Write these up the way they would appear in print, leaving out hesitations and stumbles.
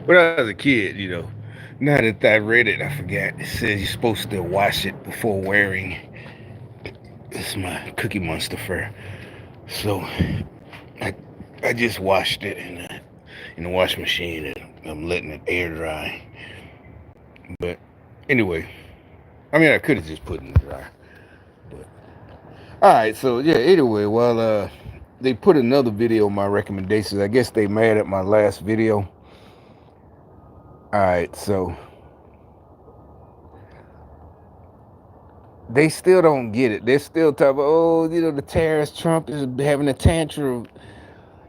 when I was a kid, now that I read it, I forgot. It says you're supposed to wash it before wearing. It's my Cookie Monster fur. So I I just washed it in the washing machine and I'm letting it air dry. But anyway, I mean I could have just put it in the dryer. But all right, so yeah. Anyway, well, they put another video on my recommendations. I guess they mad at my last video. All right, so they still don't get it. They're still talking about, oh, the terrorist Trump is having a tantrum.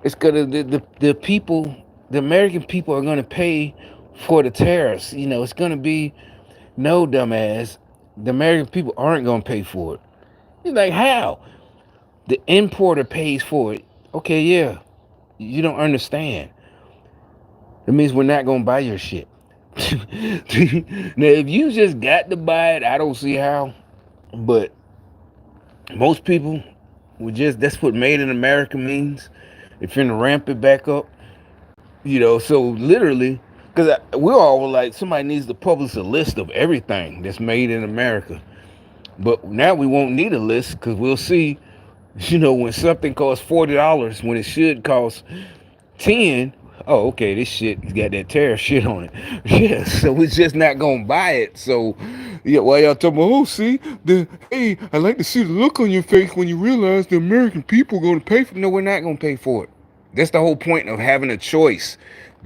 It's gonna the people, the American people are gonna pay for the tariffs. It's gonna be no, dumbass. The American people aren't gonna pay for it. You're like, how? The importer pays for it. Okay, yeah. You don't understand. It means we're not gonna buy your shit. Now, if you just got to buy it, I don't see how. But most people would just that's what made in America means. If you're gonna ramp it back up, so literally, because we all were like, somebody needs to publish a list of everything that's made in America. But now we won't need a list because we'll see, when something costs $40 when it should cost 10. Oh, okay, this shit got that tariff shit on it. Yeah, so we're just not gonna buy it. So, yeah, while y'all talking about, oh, see, hey, I like to see the look on your face when you realize the American people are gonna pay for it. No, we're not gonna pay for it. That's the whole point of having a choice,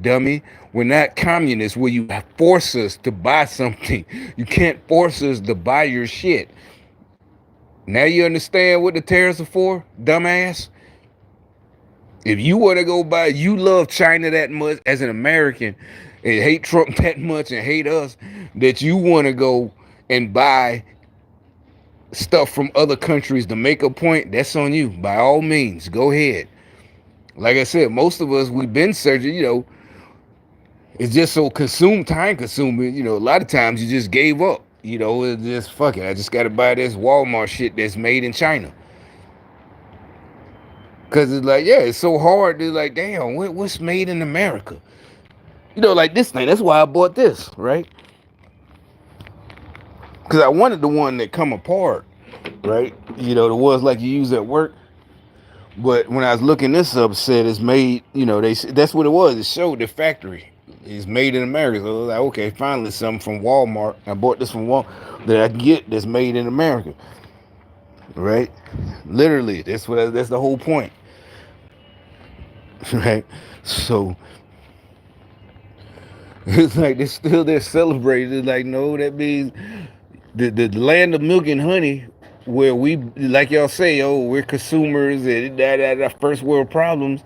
dummy. We're not communists where you force us to buy something. You can't force us to buy your shit. Now you understand what the tariffs are for, dumbass? If you want to go buy, you love China that much as an American and hate Trump that much and hate us, that you want to go and buy stuff from other countries to make a point, that's on you. By all means, go ahead. Like I said, most of us, we've been searching, it's just so time consuming, a lot of times you just gave up. It's just fuck it. I just got to buy this Walmart shit that's made in China. Cause it's like, yeah, it's so hard. It's like, damn, what's made in America? Like this thing. That's why I bought this, right? Cause I wanted the one that come apart, right? The ones like you use at work. But when I was looking this up, it said it's made. That's what it was. It showed the factory. It's made in America. So I was like, okay, finally something from Walmart. I bought this from Walmart that I can get that's made in America, right? Literally, that's the whole point. Right? So it's like they're celebrating. It's like, no, that means the land of milk and honey, where we, like y'all say, oh, we're consumers and that first world problems.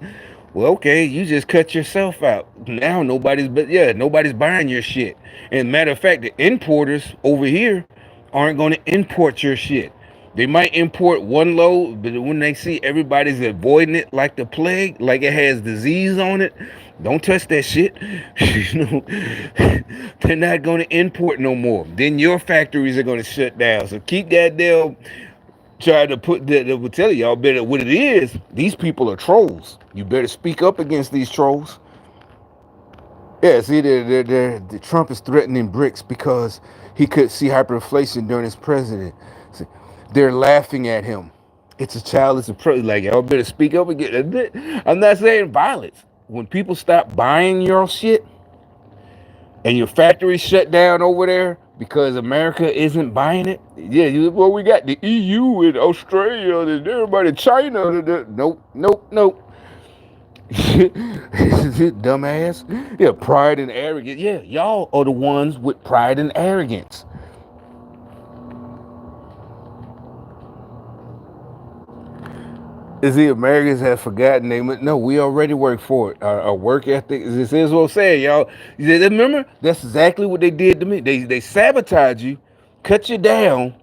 Well, okay, you just cut yourself out. Now nobody's buying your shit. And matter of fact, the importers over here aren't going to import your shit. They might import one load, but when they see everybody's avoiding it like the plague, like it has disease on it, don't touch that shit. They're not going to import no more. Then your factories are going to shut down. So keep that deal. Try to put that. Will tell y'all better what it is. These people are trolls. You better speak up against these trolls. Yeah, see, the Trump is threatening BRICS because he could see hyperinflation during his presidency. They're laughing at him. It's a childish approach. Like, y'all better speak up again. I'm not saying violence. When people stop buying your shit and your factory shut down over there because America isn't buying it, yeah, well, we got the EU and Australia and everybody, China. Nope, nope, nope. Dumbass. Yeah, pride and arrogance. Yeah, y'all are the ones with pride and arrogance. Is the Americans have forgotten they no, we already work for it. Our work ethic. This is what I'm saying, y'all. Remember, that's exactly what they did to me. They sabotage you, cut you down.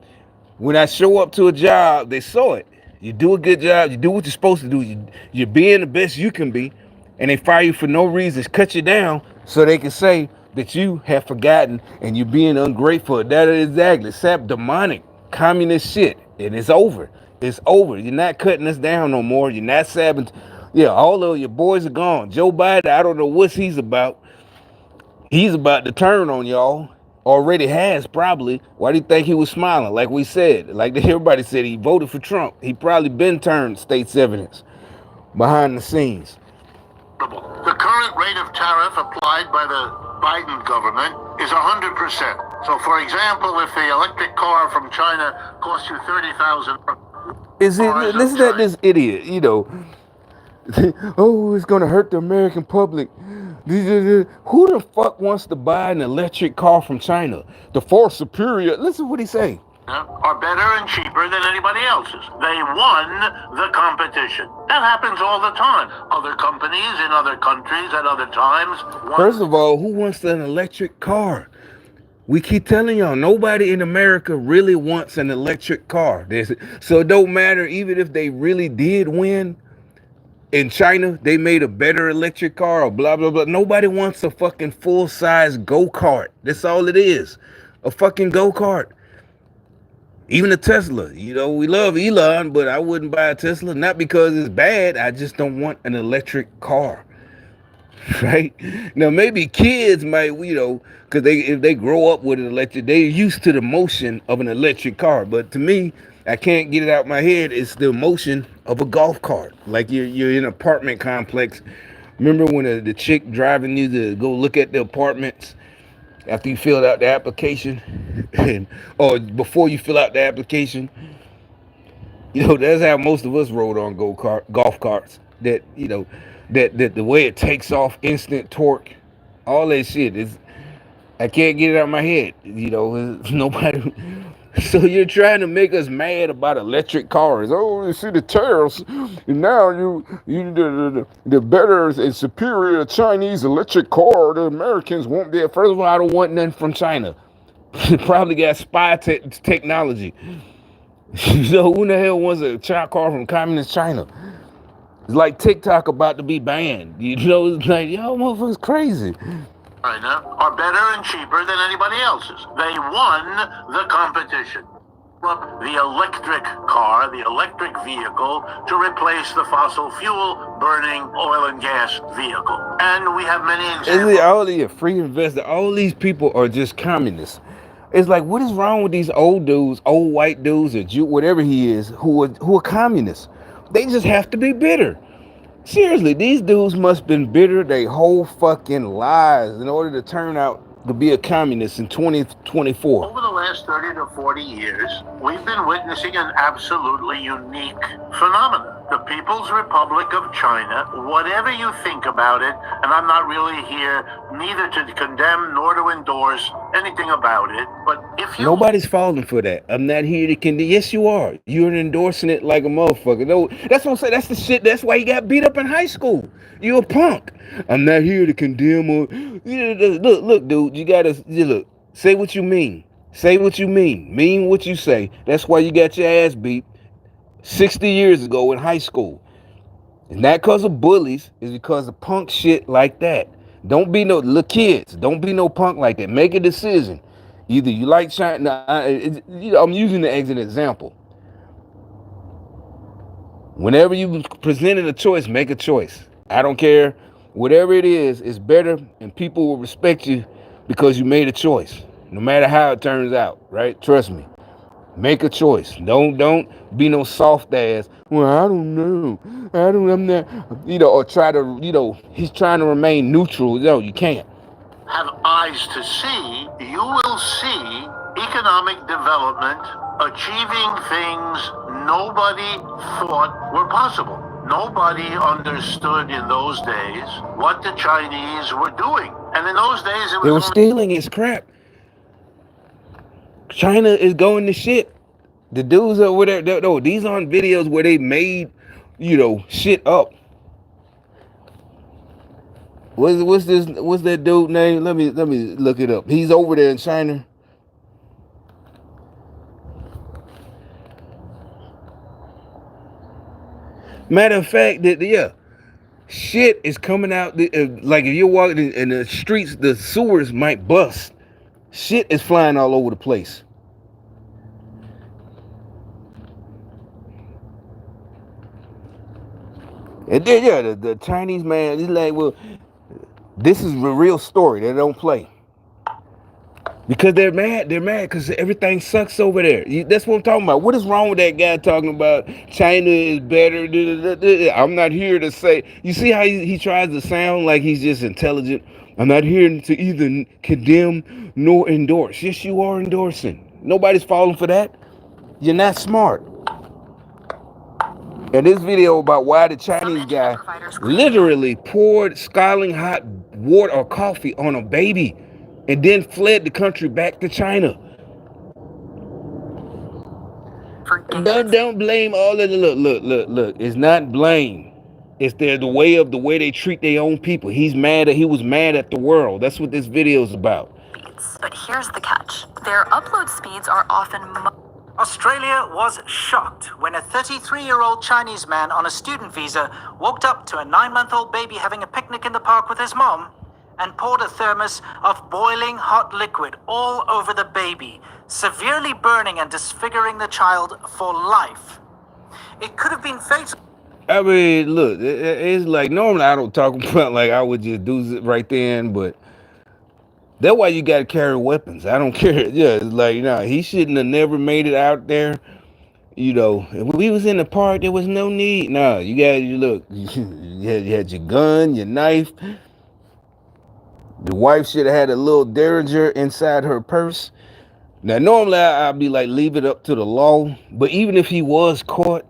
When I show up to a job, they saw it. You do a good job. You do what you're supposed to do. You're being the best you can be, and they fire you for no reason. Cut you down so they can say that you have forgotten and you're being ungrateful. That is exactly demonic communist shit, and it's over. It's over. You're not cutting us down no more. You're not sabotaging. Yeah, all of your boys are gone. Joe Biden, I don't know what he's about. He's about to turn on y'all. Already has, probably. Why do you think he was smiling? Like we said, like everybody said, he voted for Trump. He probably been turned state's evidence behind the scenes. The current rate of tariff applied by the Biden government is 100%. So, for example, if the electric car from China costs you $30,000, is it? Listen to this idiot. You know, oh, it's gonna hurt the American public. Who the fuck wants to buy an electric car from China? The far superior. Listen to what he say. Are better and cheaper than anybody else's. They won the competition. That happens all the time. Other companies in other countries at other times. First of all, who wants an electric car? We keep telling y'all, nobody in America really wants an electric car. So it don't matter, even if they really did win. In China, they made a better electric car or blah, blah, blah. Nobody wants a fucking full-size go-kart. That's all it is. A fucking go-kart. Even a Tesla. You know, we love Elon, but I wouldn't buy a Tesla. Not because it's bad. I just don't want an electric car. Right? Now, maybe kids might, you know, because if they grow up with an electric, they're used to the motion of an electric car. But to me, I can't get it out of my head. It's the motion of a golf cart. Like you're in an apartment complex. Remember when the chick driving you to go look at the apartments after you filled out the application, or before you fill out the application? You know, that's how most of us rode on golf carts. That, you know, that the way it takes off, instant torque, all that shit is. I can't get it out of my head. You know, nobody. So you're trying to make us mad about electric cars. Oh, you see the tariffs. And now the better and superior Chinese electric car, the Americans won't be. First of all, I don't want nothing from China. Probably got spy technology. So who the hell wants a car from communist China? It's like TikTok about to be banned. You know, it's like, yo, motherfuckers crazy. China are better and cheaper than anybody else's. They won the competition. The electric car, the electric vehicle, to replace the fossil fuel burning oil and gas vehicle. And we have many examples. All the free investor, all these people are just communists. It's like, what is wrong with these old dudes, old white dudes, or Jew, whatever he is, who are communists? They just have to be bitter. Seriously, these dudes must have been bitter their whole fucking lives in order to turn out to be a communist in 2024. Over the last 30 to 40 years, we've been witnessing an absolutely unique phenomenon. The People's Republic of China, whatever you think about it, and I'm not really here neither to condemn nor to endorse anything about it, but if you... Nobody's falling for that. I'm not here to condemn. Yes, you are. You're endorsing it like a motherfucker. No, that's what I'm saying. That's the shit. That's why you got beat up in high school. You're a punk. I'm not here to condemn or... Look, dude, you gotta... Look, say what you mean. Say what you mean. Mean what you say. That's why you got your ass beat 60 years ago in high school. It's not because of bullies. It's because of punk shit like that. Don't be no... Look, kids, don't be no punk like that. Make a decision. Either you like China... I'm using it as an example. Whenever you presented a choice, make a choice. I don't care. Whatever it is, it's better, and people will respect you because you made a choice, no matter how it turns out, right? Trust me. Make a choice. Don't be no soft ass. Well, I don't know. I'm not, or try to, he's trying to remain neutral. No, you can't. Have eyes to see, you will see economic development achieving things nobody thought were possible. Nobody understood in those days what the Chinese were doing. And in those days, they were stealing his crap. China is going to shit. The dudes over there, no, these aren't videos where they made, shit up. What's that dude name? Let me look it up. He's over there in China. Matter of fact, shit is coming out. Like if you're walking in the streets, the sewers might bust. Shit is flying all over the place. And then the Chinese man, he's like, well, This is the real story. They don't play. Because they're mad. They're mad because everything sucks over there. That's what I'm talking about. What is wrong with that guy talking about China is better? I'm not here to say. You see how he tries to sound like he's just intelligent? I'm not here to either condemn nor endorse. Yes, you are endorsing. Nobody's falling for that. You're not smart. And this video about why the Chinese guy literally poured scalding hot water or coffee on a baby and then fled the country back to China. Don't blame all of the look. It's not blame. It's the way they treat their own people. He was mad at the world. That's what this video is about. But here's the catch. Their upload speeds are often Australia was shocked when a 33-year-old Chinese man on a student visa walked up to a 9-month-old baby having a picnic in the park with his mom and poured a thermos of boiling hot liquid all over the baby, severely burning and disfiguring the child for life. It could have been fatal. I mean, look, it's like normally I don't talk about like I would just do it right then, but that's why you got to carry weapons. I don't care. Yeah, it's like, nah, he shouldn't have never made it out there. You know, if we was in the park, there was no need. Nah, you look, you had your gun, your knife. The wife should have had a little Derringer inside her purse. Now, normally I'd be like, leave it up to the law. But even if he was caught,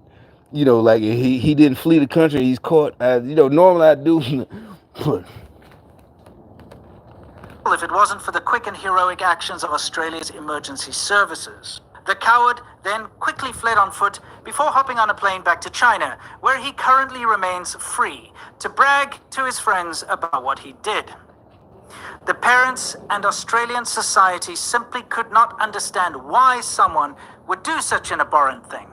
you know, like he didn't flee the country, he's caught. Normally I do. If it wasn't for the quick and heroic actions of Australia's emergency services. The coward then quickly fled on foot before hopping on a plane back to China, where he currently remains free to brag to his friends about what he did. The parents and Australian society simply could not understand why someone would do such an abhorrent thing.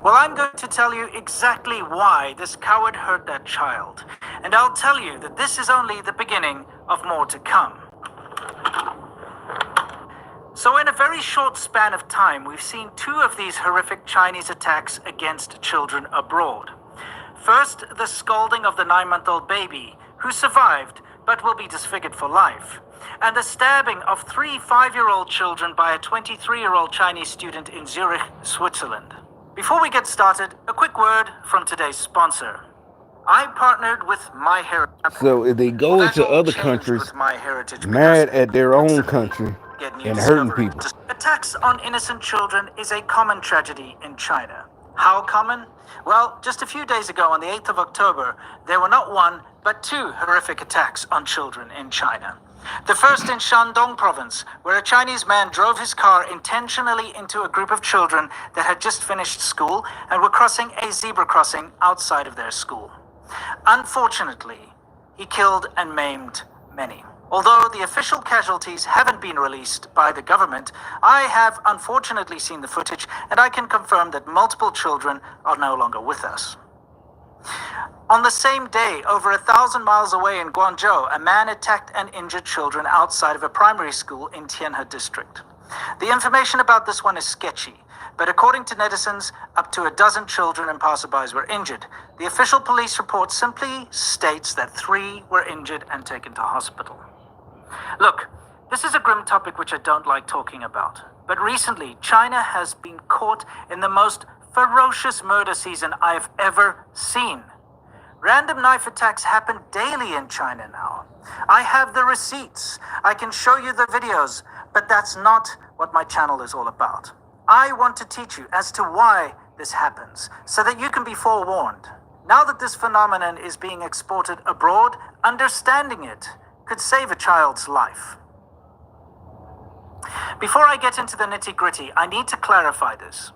Well, I'm going to tell you exactly why this coward hurt that child. And I'll tell you that this is only the beginning of more to come. So in a very short span of time, we've seen 2 of these horrific Chinese attacks against children abroad. First, the scalding of the 9-month-old baby, who survived but will be disfigured for life. And the stabbing of 3 5-year-old children by a 23-year-old Chinese student in Zurich, Switzerland. Before we get started, a quick word from today's sponsor. I partnered with MyHeritage. So if they go into other countries, mad at their own country and hurting people. Attacks on innocent children is a common tragedy in China. How common? Well, just a few days ago on the 8th of October, there were not 1, but 2 horrific attacks on children in China. The first in Shandong province, where a Chinese man drove his car intentionally into a group of children that had just finished school and were crossing a zebra crossing outside of their school. Unfortunately, he killed and maimed many. Although the official casualties haven't been released by the government, I have unfortunately seen the footage, and I can confirm that multiple children are no longer with us. On the same day, over 1,000 miles away in Guangzhou, a man attacked and injured children outside of a primary school in Tianhe district. The information about this one is sketchy, but according to netizens, up to 12 children and passerbys were injured. The official police report simply states that 3 were injured and taken to hospital. Look, this is a grim topic which I don't like talking about, but recently China has been caught in the most ferocious murder season I've ever seen. Random knife attacks happen daily in China now. I have the receipts. I can show you the videos, but that's not what my channel is all about. I want to teach you as to why this happens, so that you can be forewarned. Now that this phenomenon is being exported abroad, understanding it could save a child's life. Before I get into the nitty-gritty, I need to clarify this.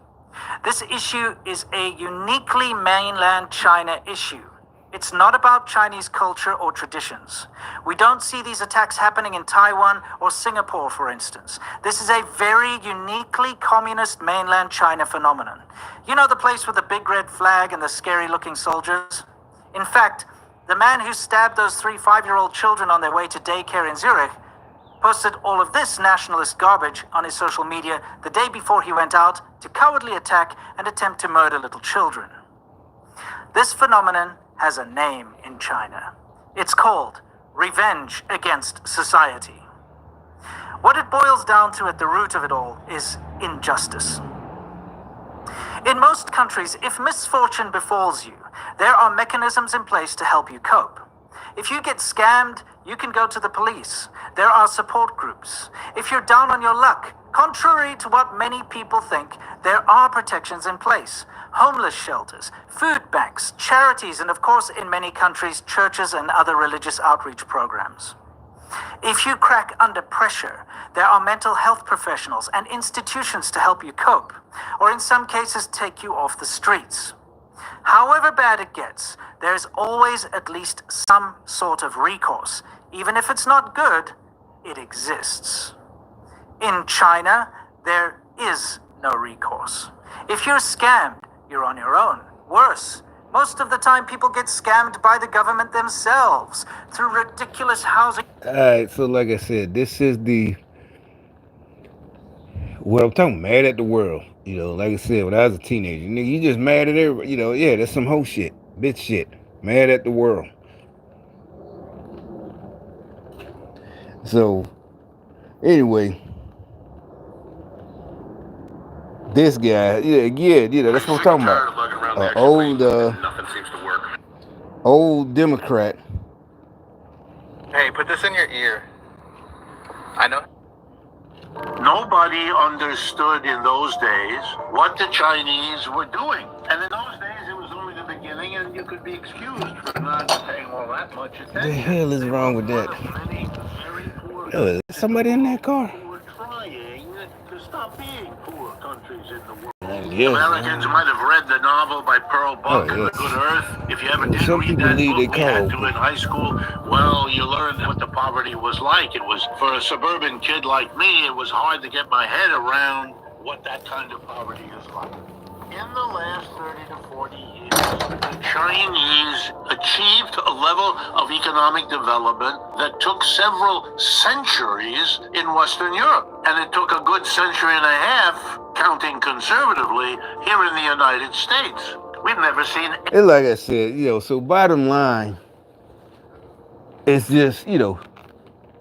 This issue is a uniquely mainland China issue. It's not about Chinese culture or traditions. We don't see these attacks happening in Taiwan or Singapore, for instance. This is a very uniquely communist mainland China phenomenon. You know the place with the big red flag and the scary-looking soldiers? In fact, the man who stabbed those 3 5-year-old children on their way to daycare in Zurich posted all of this nationalist garbage on his social media the day before he went out to cowardly attack and attempt to murder little children. This phenomenon has a name in China. It's called revenge against society. What it boils down to at the root of it all is injustice. In most countries, if misfortune befalls you, there are mechanisms in place to help you cope. If you get scammed, you can go to the police. There are support groups. If you're down on your luck, contrary to what many people think, there are protections in place. Homeless shelters, food banks, charities, and of course, in many countries, churches and other religious outreach programs. If you crack under pressure, there are mental health professionals and institutions to help you cope, or in some cases take you off the streets. However bad it gets, there is always at least some sort of recourse. Even if it's not good, it exists. In China, there is no recourse. If you're scammed, you're on your own. Worse, most of the time people get scammed by the government themselves through ridiculous housing. All right, so like I said, this is what I'm talking, mad at the world. You know, like I said, when I was a teenager, nigga, you just mad at everybody. You know, yeah, that's some hoe shit, bitch shit. Mad at the world. So, anyway, this guy, yeah, that's what I'm talking about. Old Democrat. Hey, put this in your ear. I know. Nobody understood in those days what the Chinese were doing. And in those days, it was only the beginning, and you could be excused for not paying all that much attention. The hell is wrong with that? Oh, is there somebody in that car? Who were trying to stop being poor countries in the world. Yes, Americans might have read the novel by Pearl Buck, yes. and The Good Earth. If you ever did Some read people that leave book, their we car had to open. in high school, well, you learned what the poverty was like. It was, for a suburban kid like me, it was hard to get my head around what that kind of poverty is like. In the last 30 to 40 years, the Chinese achieved a level of economic development that took several centuries in Western Europe. And it took a good century and a half, counting conservatively, here in the United States. We've never seen... And like I said, you know, so bottom line, it's just, you know,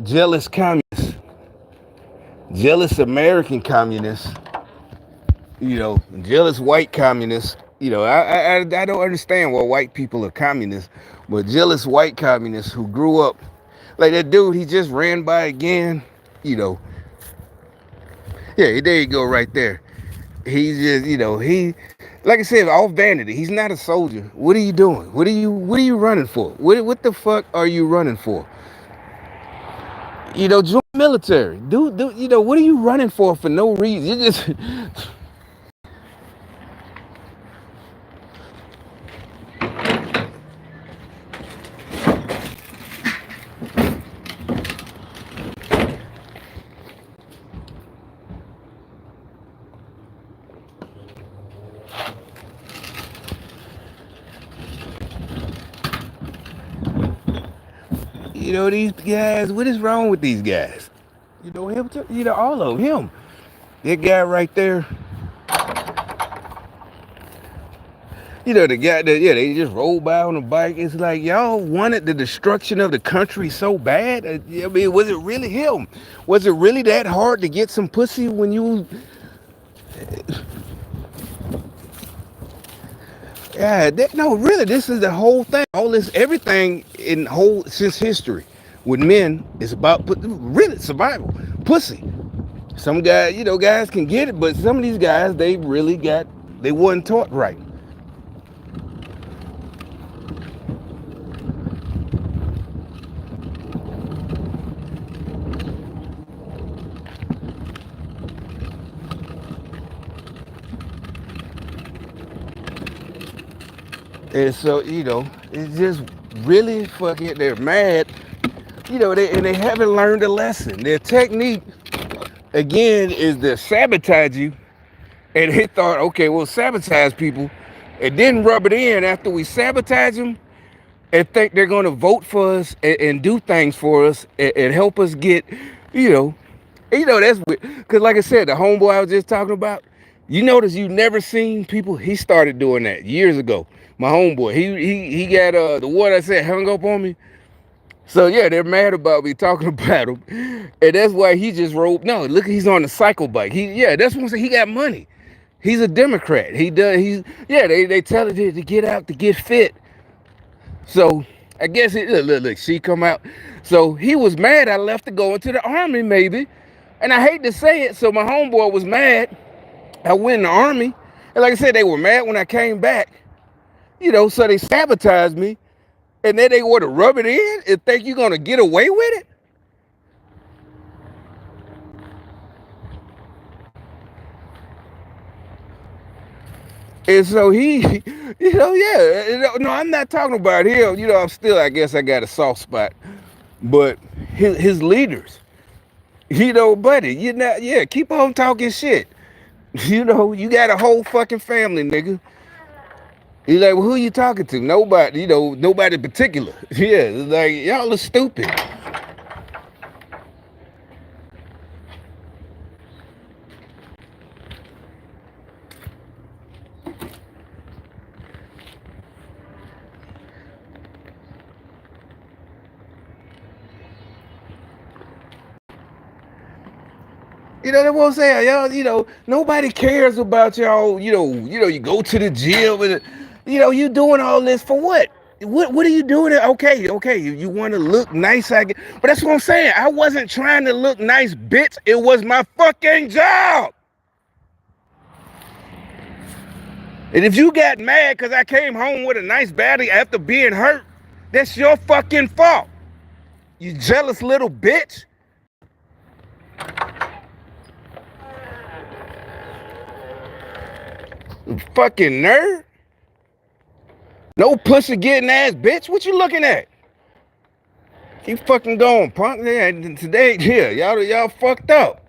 jealous communists, jealous American communists, you know, jealous white communists. You know, I don't understand why white people are communists, but jealous white communists who grew up like that dude. He just ran by again. You know, yeah, there you go, right there. He's just, you know, he, like I said, all vanity. He's not a soldier. What are you doing? What are you running for? What the fuck are you running for? You know, join the military. Do you know, what are you running for no reason? You just you know, these guys, what is wrong with these guys? You know, him, you know, all of him. That guy right there. You know, the guy that, yeah, they just rolled by on a bike. It's like, y'all wanted the destruction of the country so bad. I mean, was it really him? Was it really that hard to get some pussy when you... Yeah, no, really, this is the whole thing. All this, everything in whole, since history with men is about, really, survival. Pussy. Some guys, you know, guys can get it, but some of these guys, they wasn't taught right. And so, you know, it's just really fucking, they're mad, you know, they haven't learned a lesson. Their technique, again, is to sabotage you. And they thought, okay, we'll sabotage people and then rub it in after we sabotage them and think they're going to vote for us and do things for us and help us get, you know, that's because like I said, the homeboy I was just talking about, you notice you never seen people, he started doing that years ago. My homeboy, he got the one I said hung up on me. So yeah, they're mad about me talking about him, and that's why he just rode. No, look, he's on the cycle bike. That's what I'm saying. He got money. He's a Democrat. He does. They tell him to get out to get fit. So I guess look, she come out. So he was mad I left to go into the army, maybe. And I hate to say it, so my homeboy was mad. I went in the army. And like I said, they were mad when I came back. So they sabotaged me. And then they want to rub it in and think you're going to get away with it? And so he, no, I'm not talking about him. I'm still, I guess I got a soft spot. But his leaders, buddy, keep on talking shit. You got a whole fucking family, nigga. He's like, well, who you talking to? Nobody, nobody in particular. Yeah, like, y'all are stupid. They won't say, y'all, nobody cares about y'all, you go to the gym and, you doing all this for what? What are you doing? Okay, you want to look nice, I guess. But that's what I'm saying. I wasn't trying to look nice, bitch. It was my fucking job. And if you got mad because I came home with a nice body after being hurt, that's your fucking fault. You jealous little bitch. Fucking nerd. No pussy getting ass bitch. What you looking at? Keep fucking going, punk. Yeah, today, y'all fucked up.